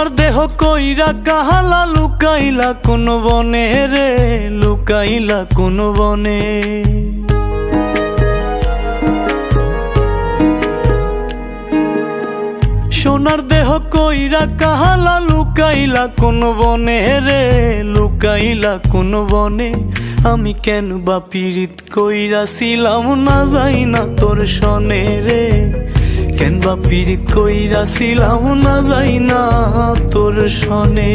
সোনার দেহ কইরা কাহালা লুকাইলা কোন বনে রে, লুকাইলা কোন বনে। সোনার দেহ কইরা কাহালা লুকাইলা কোন বনে রে, লুকাইলা কোন বনে। আমি কেন বা পীড়িত কইরাছিলাম না যাই না তোর সনে রে, কেন বা পীড়িত কইরাছিলাম না যাই না তোর সনে।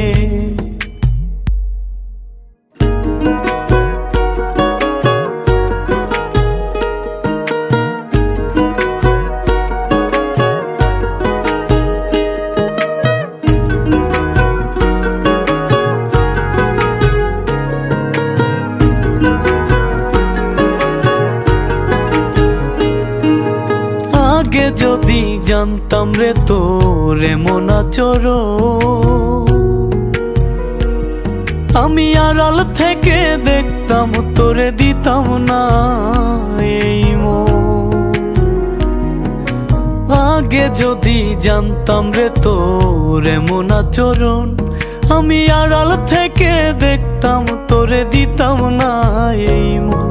আগে যদি জানতাম রে তোর এমন আচরণ, আমি আড়াল থেকে দেখতাম তোরে দিতাম না এই মন। আগে যদি জানতাম রে তোর এমন আচরণ, আমি আড়াল থেকে দেখতাম তোরে দিতাম না এই মন।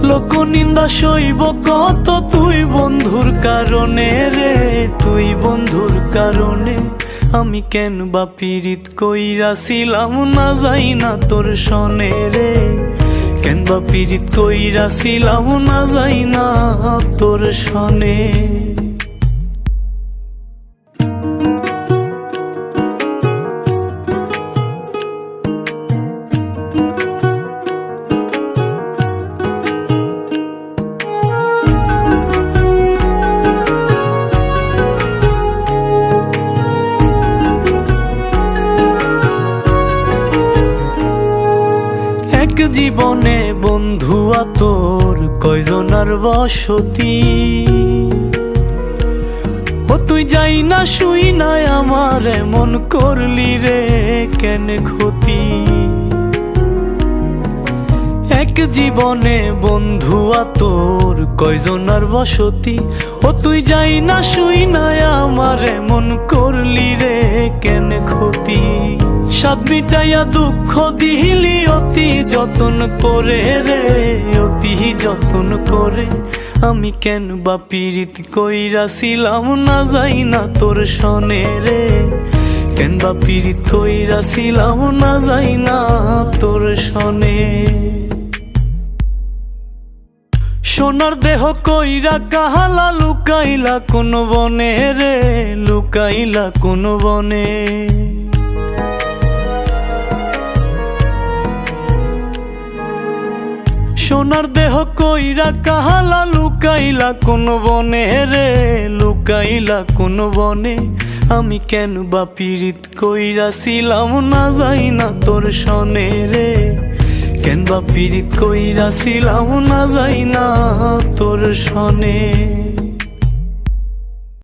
লোক নিন্দা সইব কত তুই বন্ধুর কারণে রে, তুই বন্ধুর কারণে। আমি কেন বা পীড়িত কইরাছিলাম না যাই না তোর সনে রে, কেন বা পীড়িত কইরাছিলাম না যাই না তোর সনে। এক জীবনে বন্ধু তোর কয়জনার বসতি, ও তুই যাই না শুই নাই আমার এমন করলি রে কেন ক্ষতি। এক জীবনে বন্ধু তোর কয়জনার বসতি, ও তুই যাই না শুই নাই আমার এমন করলি রে কেন ক্ষতি। সাত মিটাইয়া দুঃখ দিলি অতি যতন করে রে, অতি যতন করে। আমি কেন বা পীড়িত কইরাছিলাম না যাই না তোর সনে রে, কেন বা পীড়িত কইরাছিলাম না যাই না তোর সনে। সোনার দেহ কইরা কাহালা লুকাইলা কোন বনে রে, লুকাইলা কোন বনে। সোনার দেহ কইরা কাহালা লুকাইলা কোন বনে রে, লুকাইলা কোন বনে। আমি কেন বা পীড়িত কইরাছিলাম না যাই না তোর সনে রে, কেন বা পীড়িত কইরাছিলাম না যাই না তোর সনে।